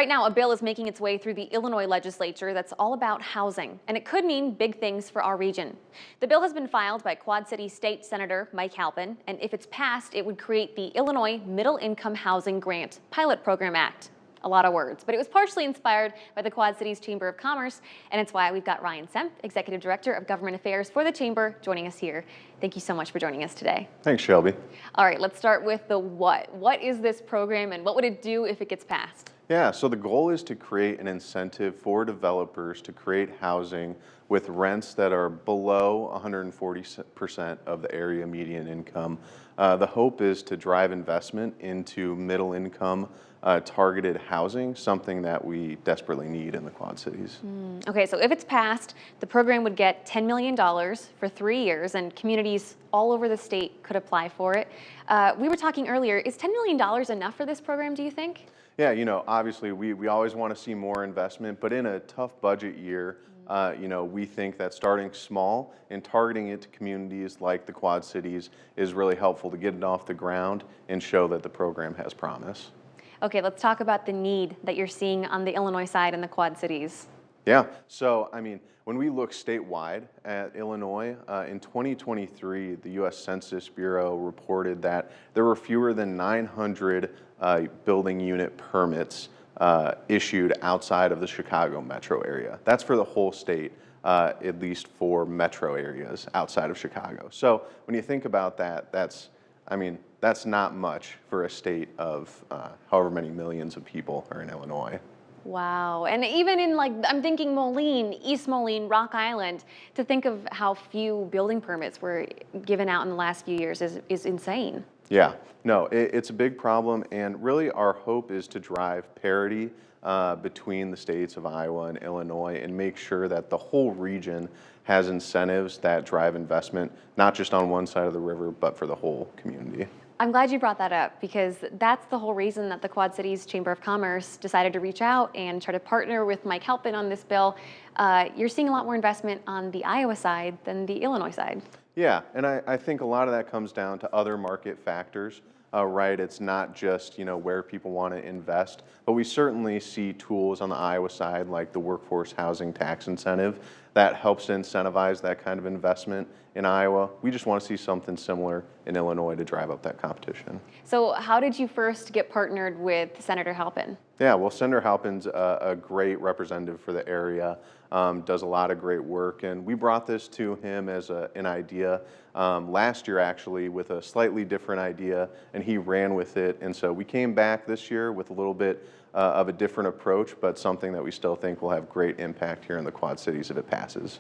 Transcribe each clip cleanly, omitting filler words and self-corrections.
Right now, a bill is making its way through the Illinois legislature that's all about housing, and it could mean big things for our region. The bill has been filed by Quad City State Senator Mike Halpin, and if it's passed, it would create the Illinois Middle Income Housing Grant Pilot Program Act. A lot of words, but it was partially inspired by the Quad Cities Chamber of Commerce, and it's why we've got Ryan Semp, Executive Director of Government Affairs for the Chamber, joining us here. Thank you so much for joining us today. Thanks, Shelby. All right, let's start with the what. What is this program, and what would it do if it gets passed? Yeah, so the goal is to create an incentive for developers to create housing with rents that are below 140% of the area median income. The hope is to drive investment into middle income targeted housing, something that we desperately need in the Quad Cities. Okay, so if it's passed, the program would get $10 million for 3 years, and communities all over the state could apply for it. We were talking earlier, is $10 million enough for this program, do you think? Yeah, obviously we always want to see more investment, but in a tough budget year, we think that starting small and targeting it to communities like the Quad Cities is really helpful to get it off the ground and show that the program has promise. Okay, let's talk about the need that you're seeing on the Illinois side in the Quad Cities. Yeah, so when we look statewide at Illinois, in 2023, the U.S. Census Bureau reported that there were fewer than 900 building unit permits issued outside of the Chicago metro area. That's for the whole state, at least for metro areas outside of Chicago. So when you think about that, that's not much for a state of however many millions of people are in Illinois. Wow, and even in I'm thinking Moline, East Moline, Rock Island, to think of how few building permits were given out in the last few years is insane. Yeah, no, it's a big problem, and really our hope is to drive parity between the states of Iowa and Illinois and make sure that the whole region has incentives that drive investment, not just on one side of the river, but for the whole community. I'm glad you brought that up, because that's the whole reason that the Quad Cities Chamber of Commerce decided to reach out and try to partner with Mike Halpin on this bill. You're seeing a lot more investment on the Iowa side than the Illinois side. Yeah, and I think a lot of that comes down to other market factors, right? It's not just, where people want to invest, but we certainly see tools on the Iowa side like the workforce housing tax incentive that helps to incentivize that kind of investment in Iowa. We just want to see something similar in Illinois to drive up that competition. So how did you first get partnered with Senator Halpin? Yeah, well, Senator Halpin's a great representative for the area, does a lot of great work, and we brought this to him as an idea last year, actually, with a slightly different idea, and he ran with it. And so we came back this year with a little bit of a different approach, but something that we still think will have great impact here in the Quad Cities if it passes.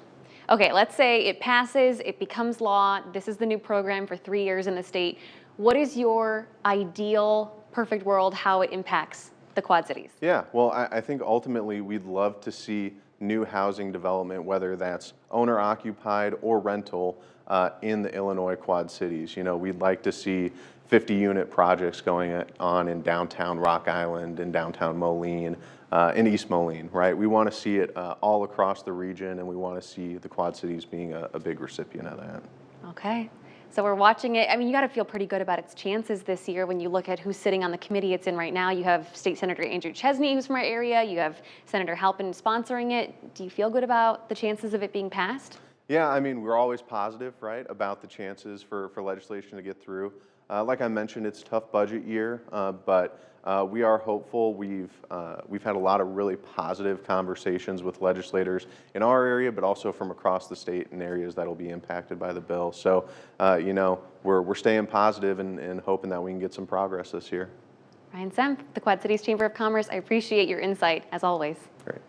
Okay, let's say it passes, it becomes law, this is the new program for 3 years in the state. What is your ideal, perfect world, how it impacts the Quad Cities? Yeah, well, I think ultimately we'd love to see new housing development, whether that's owner-occupied or rental, in the Illinois Quad Cities. We'd like to see 50-unit projects going on in downtown Rock Island, in downtown Moline, in East Moline, right? We want to see it all across the region, and we want to see the Quad Cities being a big recipient of that. Okay. So we're watching it. You got to feel pretty good about its chances this year when you look at who's sitting on the committee it's in right now. You have State Senator Andrew Chesney, who's from our area. You have Senator Halpin sponsoring it. Do you feel good about the chances of it being passed? Yeah, we're always positive, right, about the chances for legislation to get through. Like I mentioned, it's a tough budget year, but we are hopeful. We've had a lot of really positive conversations with legislators in our area, but also from across the state in areas that will be impacted by the bill. So, we're staying positive and hoping that we can get some progress this year. Ryan Semp, the Quad Cities Chamber of Commerce, I appreciate your insight, as always. Great.